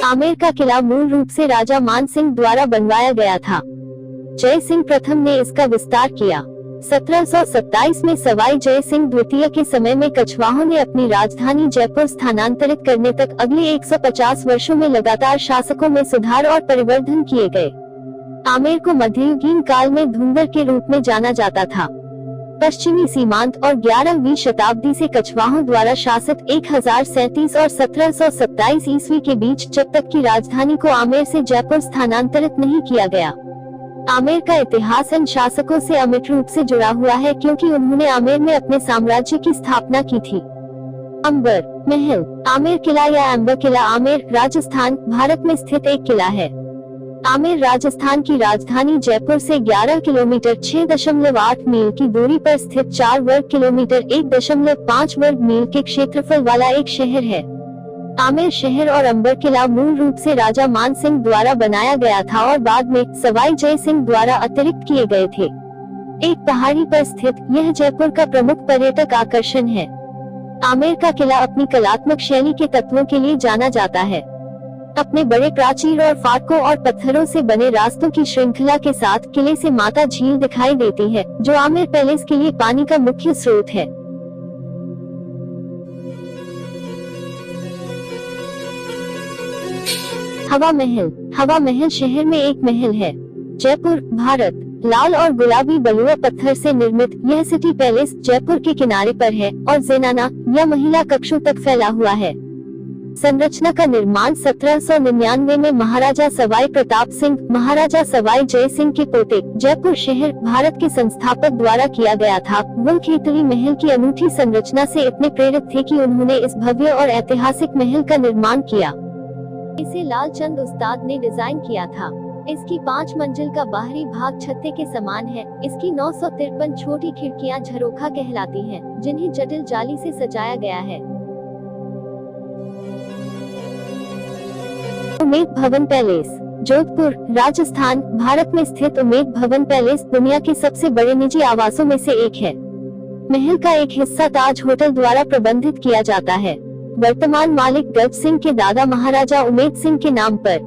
आमेर का किला मूल रूप से राजा मान सिंह द्वारा बनवाया गया था। जय सिंह प्रथम ने इसका विस्तार किया। 1727 में सवाई जय सिंह द्वितीय के समय में कछवाहों ने अपनी राजधानी जयपुर स्थानांतरित करने तक अगले 150 वर्षों में लगातार शासकों में सुधार और परिवर्धन किए गए। आमेर को मध्ययुगीन काल में धुंधर के रूप में जाना जाता था। पश्चिमी सीमांत और 11वीं शताब्दी से कछवाहों द्वारा शासित 1037 और 1727 ईस्वी के बीच जब तक की राजधानी को आमेर से जयपुर स्थानांतरित नहीं किया गया। आमेर का इतिहास इन शासकों से अमिट रूप से जुड़ा हुआ है क्योंकि उन्होंने आमेर में अपने साम्राज्य की स्थापना की थी। अंबर महल। आमेर किला या अंबर किला आमेर, राजस्थान, भारत में स्थित एक किला है। आमेर राजस्थान की राजधानी जयपुर से 11 किलोमीटर 6.8 मील की दूरी पर स्थित 4 वर्ग किलोमीटर 1.5 वर्ग मील के क्षेत्रफल वाला एक शहर है। आमेर शहर और अंबर किला मूल रूप से राजा मान सिंह द्वारा बनाया गया था और बाद में सवाई जय सिंह द्वारा अतिरिक्त किए गए थे। एक पहाड़ी पर स्थित यह जयपुर का प्रमुख पर्यटक आकर्षण है। आमेर का किला अपनी कलात्मक शैली के तत्वों के लिए जाना जाता है। अपने बड़े प्राचीर और फाटकों और पत्थरों से बने रास्तों की श्रृंखला के साथ किले से माता झील दिखाई देती है, जो आमेर पैलेस के लिए पानी का मुख्य स्रोत है। हवा महल। हवा महल शहर में एक महल है। जयपुर, भारत। लाल और गुलाबी बलुआ पत्थर से निर्मित यह सिटी पैलेस जयपुर के किनारे पर है और ज़ेनाना या महिला कक्षों तक फैला हुआ है। संरचना का निर्माण 1799 में महाराजा सवाई प्रताप सिंह, महाराजा सवाई जय सिंह के पोते, जयपुर शहर, भारत के संस्थापक द्वारा किया गया था। वो खेतड़ी महल की अनूठी संरचना से इतने प्रेरित थे कि उन्होंने इस भव्य और ऐतिहासिक महल का निर्माण किया। इसे लालचंद उस्ताद ने डिजाइन किया था। इसकी 5 मंजिल का बाहरी भाग छत्ते के समान है। इसकी 953 छोटी खिड़कियां झरोखा कहलाती हैं, जिन्हें जटिल जाली से सजाया गया है। उमेद भवन पैलेस। जोधपुर, राजस्थान, भारत में स्थित उमेद भवन पैलेस दुनिया के सबसे बड़े निजी आवासों में से एक है। महल का एक हिस्सा ताज होटल द्वारा प्रबंधित किया जाता है। वर्तमान मालिक गज सिंह के दादा महाराजा उमेद सिंह के नाम पर।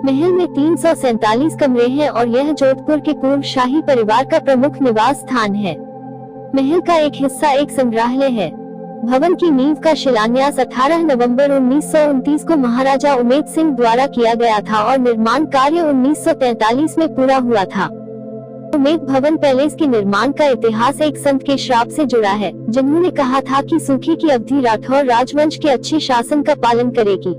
महल में 347 कमरे हैं और यह जोधपुर के पूर्व शाही परिवार का प्रमुख निवास स्थान है। महल का एक हिस्सा एक संग्रहालय है। भवन की नींव का शिलान्यास 18 नवंबर 1929 को महाराजा उमेद सिंह द्वारा किया गया था और निर्माण कार्य 1943 में पूरा हुआ था। उमेद भवन पैलेस के निर्माण का इतिहास एक संत के श्राप से जुड़ा है, जिन्होंने कहा था कि सूखी की अवधि राठौर राजवंश के अच्छे शासन का पालन करेगी।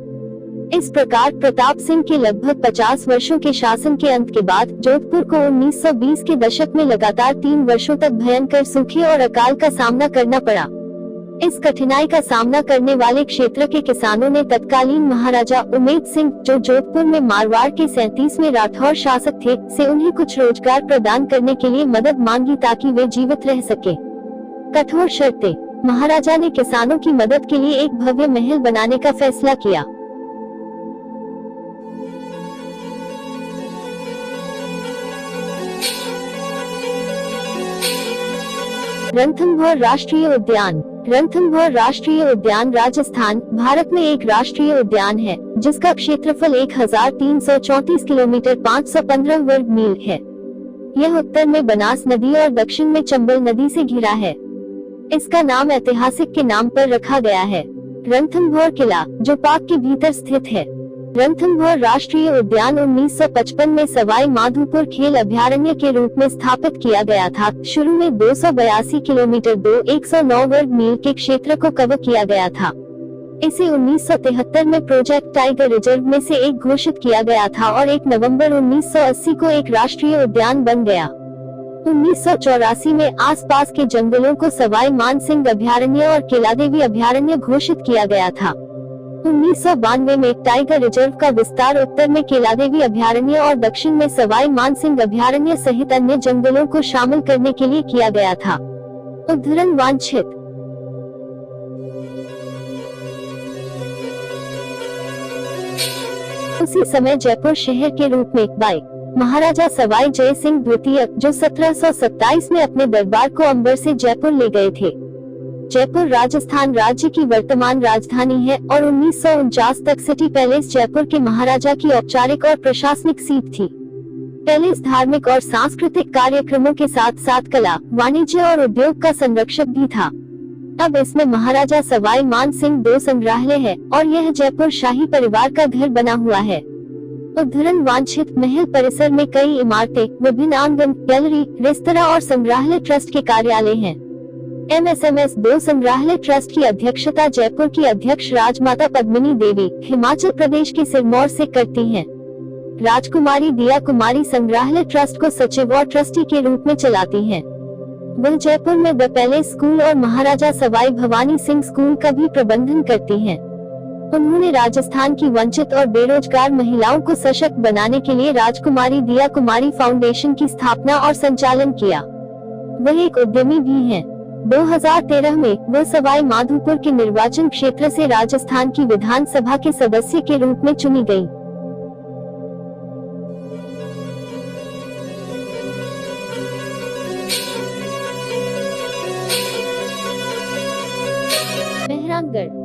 इस प्रकार प्रताप सिंह के लगभग 50 वर्षों के शासन के अंत के बाद जोधपुर को 1920 के दशक में लगातार 3 वर्षों तक भयंकर सूखे और अकाल का सामना करना पड़ा। इस कठिनाई का सामना करने वाले क्षेत्र के किसानों ने तत्कालीन महाराजा उमेद सिंह, जो जोधपुर में मारवाड़ के 37वें राठौर शासक थे, से उन्हें कुछ रोजगार प्रदान करने के लिए मदद मांगी ताकि वे जीवित रह सके। कठोर शर्तें। महाराजा ने किसानों की मदद के लिए एक भव्य महल बनाने का फैसला किया। रणथंभौर राष्ट्रीय उद्यान। रणथंभौर राष्ट्रीय उद्यान राजस्थान, भारत में एक राष्ट्रीय उद्यान है, जिसका क्षेत्रफल 1334 किलोमीटर 515 वर्ग मील है। यह उत्तर में बनास नदी और दक्षिण में चंबल नदी से घिरा है। इसका नाम ऐतिहासिक के नाम पर रखा गया है, रणथंभौर किला, जो पाक के भीतर स्थित है। रणथंभौर राष्ट्रीय उद्यान 1955 में सवाई माधोपुर खेल अभयारण्य के रूप में स्थापित किया गया था। शुरू में 282 किलोमीटर 109 वर्ग मील के क्षेत्र को कवर किया गया था। इसे 1973 में प्रोजेक्ट टाइगर रिजर्व में से एक घोषित किया गया था और 1 नवंबर 1980 को एक राष्ट्रीय उद्यान बन गया। 1984 में आसपास के जंगलों को सवाई मान सिंह अभयारण्य और केलादेवी अभयारण्य घोषित किया गया था। 1992 में टाइगर रिजर्व का विस्तार उत्तर में केलादेवी अभयारण्य और दक्षिण में सवाई मान सिंह अभयारण्य सहित अन्य जंगलों को शामिल करने के लिए किया गया था। उद्धरण वांछित। उसी समय जयपुर शहर के रूप में बाई महाराजा सवाई जय सिंह द्वितीय, जो 1727 में अपने दरबार को अंबर से जयपुर ले गए थे। जयपुर राजस्थान राज्य की वर्तमान राजधानी है और 1949 तक सिटी पैलेस जयपुर के महाराजा की औपचारिक और प्रशासनिक सीट थी। पैलेस धार्मिक और सांस्कृतिक कार्यक्रमों के साथ साथ कला, वाणिज्य और उद्योग का संरक्षक भी था। अब इसमें महाराजा सवाई मान सिंह 2 संग्रहालय है और यह जयपुर शाही परिवार का घर बना हुआ है। उद्धरण वांछित महल परिसर में कई इमारतें, विभिन्न आंगन, गैलरी, रेस्तरां और संग्रहालय ट्रस्ट के कार्यालय हैं। MSMS 2 संग्रहालय ट्रस्ट की अध्यक्षता जयपुर की अध्यक्ष राजमाता पद्मिनी देवी, हिमाचल प्रदेश के सिरमौर से करती हैं। राजकुमारी दिया कुमारी संग्रहालय ट्रस्ट को सचिव और ट्रस्टी के रूप में चलाती हैं। वह जयपुर में द पैलेस स्कूल और महाराजा सवाई भवानी सिंह स्कूल का भी प्रबंधन करती हैं। उन्होंने राजस्थान की वंचित और बेरोजगार महिलाओं को सशक्त बनाने के लिए राजकुमारी दिया कुमारी फाउंडेशन की स्थापना और संचालन किया। वह एक उद्यमी भी हैं। 2013 में वह सवाई माधोपुर के निर्वाचन क्षेत्र से राजस्थान की विधानसभा के सदस्य के रूप में चुनी गयी।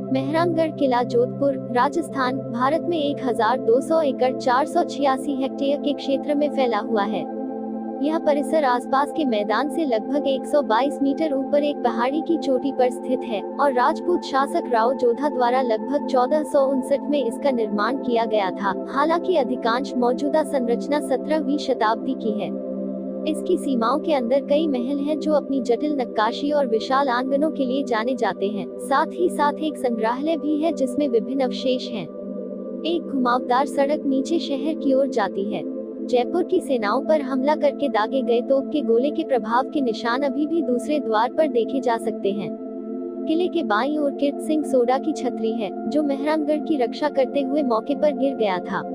मेहरानगढ़ किला जोधपुर, राजस्थान, भारत में 1200 एकड़ 486 हेक्टेयर के क्षेत्र में फैला हुआ है। यह परिसर आसपास के मैदान से लगभग 122 मीटर ऊपर एक पहाड़ी की चोटी पर स्थित है और राजपूत शासक राव जोधा द्वारा लगभग 1459 में इसका निर्माण किया गया था। हालांकि अधिकांश मौजूदा संरचना 17वीं शताब्दी की है। इसकी सीमाओं के अंदर कई महल हैं जो अपनी जटिल नक्काशी और विशाल आंगनों के लिए जाने जाते हैं। साथ ही साथ एक संग्रहालय भी है जिसमें विभिन्न अवशेष हैं। एक घुमावदार सड़क नीचे शहर की ओर जाती है। जयपुर की सेनाओं पर हमला करके दागे गए तोप के गोले के प्रभाव के निशान अभी भी दूसरे द्वार पर देखे जा सकते हैं। किले के बाईं ओर कीर्त सिंह सोडा की छतरी है, जो मेहरानगढ़ की रक्षा करते हुए मौके पर गिर गया था।